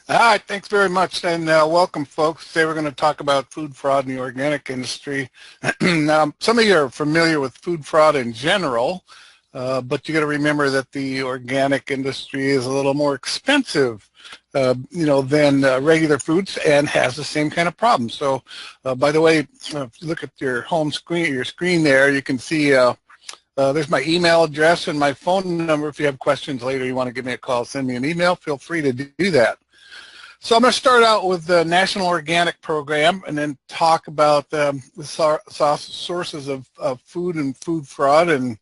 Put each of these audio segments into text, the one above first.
All right, thanks very much, and welcome, folks. Today we're going to talk about food fraud in the organic industry. Now, some of you are familiar with food fraud in general, but you got to remember that the organic industry is a little more expensive, than regular foods, and has the same kind of problem. So, by the way, if you look at your home screen, your screen there, you can see. There's my email address and my phone number. If you have questions later, you want to give me a call, send me an email, feel free to do that. So I'm going to start out with the National Organic Program and then talk about the sources of food and food fraud, and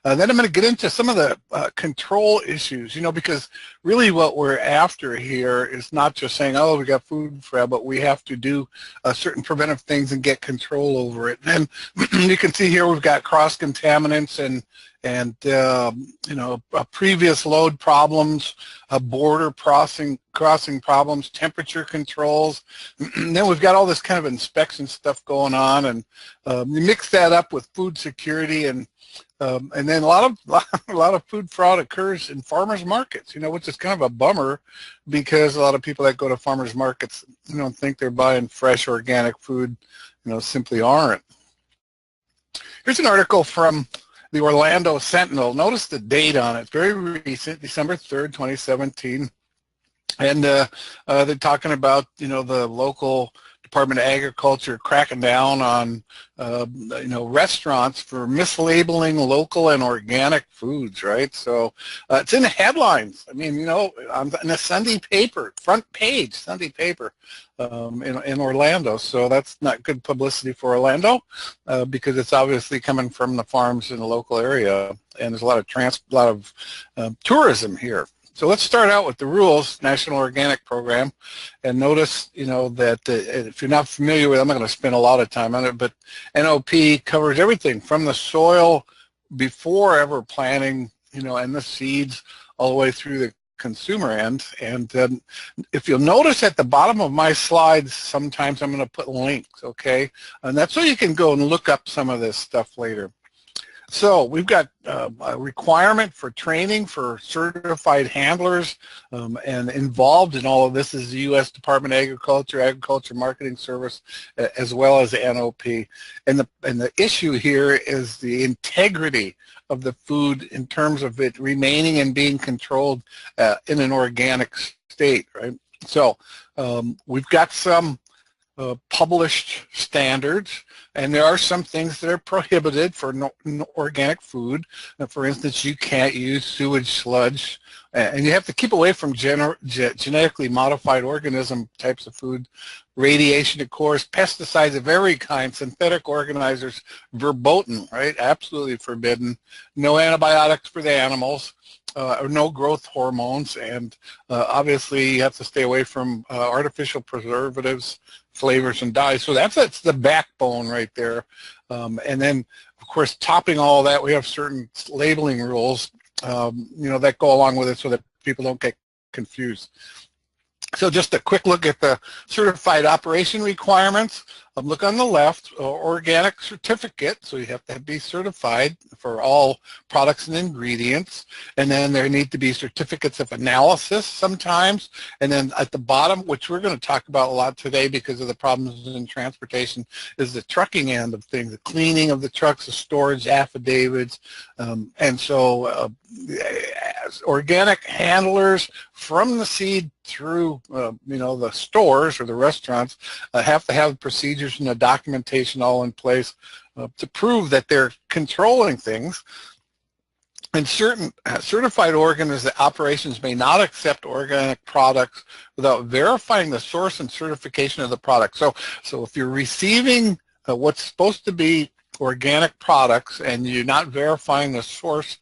then I'm going to get into some of the control issues, because really what we're after here is not just saying, oh, we got food fraud, but we have to do certain preventive things and get control over it. And you can see here we've got cross-contaminants and previous load problems, border crossing problems, temperature controls. And then we've got all this kind of inspection stuff going on, and you mix that up with food security, and then a lot of food fraud occurs in farmers markets, which is kind of a bummer, because a lot of people that go to farmers markets, think they're buying fresh organic food, simply aren't. Here's an article from the Orlando Sentinel. Notice the date on it. Very recent, December 3rd, 2017. And they're talking about, the local Department of Agriculture cracking down on, restaurants for mislabeling local and organic foods, right? So it's in the headlines. I mean, in a Sunday paper, front page Sunday paper in Orlando. So that's not good publicity for Orlando because it's obviously coming from the farms in the local area, and there's a lot of tourism here. So let's start out with the rules, National Organic Program, and notice, that if you're not familiar with it, I'm not going to spend a lot of time on it, but NOP covers everything from the soil before ever planting, and the seeds all the way through the consumer end. And if you'll notice at the bottom of my slides, sometimes I'm going to put links, okay? And that's so you can go and look up some of this stuff later. So we've got a requirement for training for certified handlers, and involved in all of this is the U.S. Department of Agriculture Marketing Service, as well as the NOP. And the issue here is the integrity of the food in terms of it remaining and being controlled in an organic state, right? So we've got some published standards, and there are some things that are prohibited for organic food. For instance, you can't use sewage sludge, and you have to keep away from genetically modified organism types of food, radiation, of course, pesticides of every kind, synthetic organizers, verboten, right? Absolutely forbidden. No antibiotics for the animals. Or no growth hormones, and obviously you have to stay away from artificial preservatives, flavors, and dyes. So that's the backbone right there. And then, of course, topping all that, we have certain labeling rules, that go along with it so that people don't get confused. So just a quick look at the certified operation requirements. Look on the left, organic certificate, so you have to be certified for all products and ingredients. And then there need to be certificates of analysis sometimes. And then at the bottom, which we're going to talk about a lot today because of the problems in transportation, is the trucking end of things, the cleaning of the trucks, the storage affidavits. And so organic handlers from the seed through, the stores or the restaurants have to have procedures and the documentation all in place to prove that they're controlling things. And certain certified operations may not accept organic products without verifying the source and certification of the product. So if you're receiving what's supposed to be organic products and you're not verifying the source,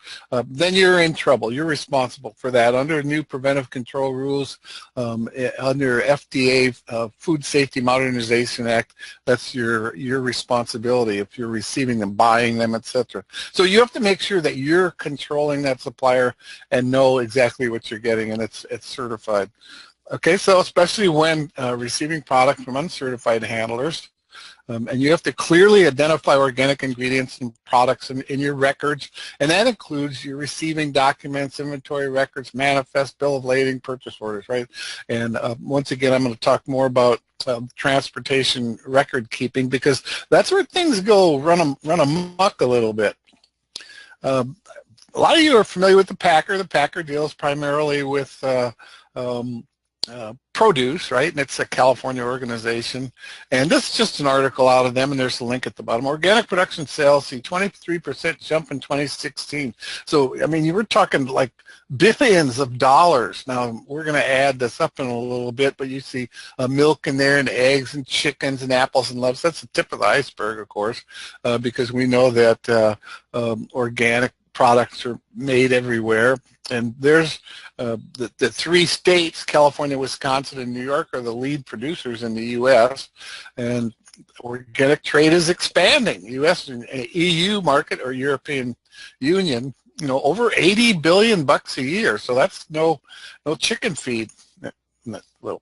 then you're in trouble. You're responsible for that under new preventive control rules, under FDA Food Safety Modernization Act. That's your responsibility if you're receiving them, buying them, etc. So you have to make sure that you're controlling that supplier and know exactly what you're getting, and it's certified. Okay, so especially when receiving product from uncertified handlers, And you have to clearly identify organic ingredients and products in your records, and that includes your receiving documents, inventory records, manifest, bill of lading, purchase orders, right? And once again, I'm going to talk more about transportation record keeping, because that's where things go run amok a little bit. A lot of you are familiar with the Packer. The Packer deals primarily with produce, right? And it's a California organization. And this is just an article out of them, and there's a link at the bottom. Organic production sales see 23% jump in 2016. So, I mean, you were talking like billions of dollars. Now, we're going to add this up in a little bit, but you see milk in there, and eggs, and chickens, and apples, and loaves. That's the tip of the iceberg, of course, because we know that organic products are made everywhere. And there's the three states, California, Wisconsin, and New York, are the lead producers in the U.S. And organic trade is expanding. U.S. and EU market, or European Union, you know, over $80 billion a year. So that's no chicken feed. That little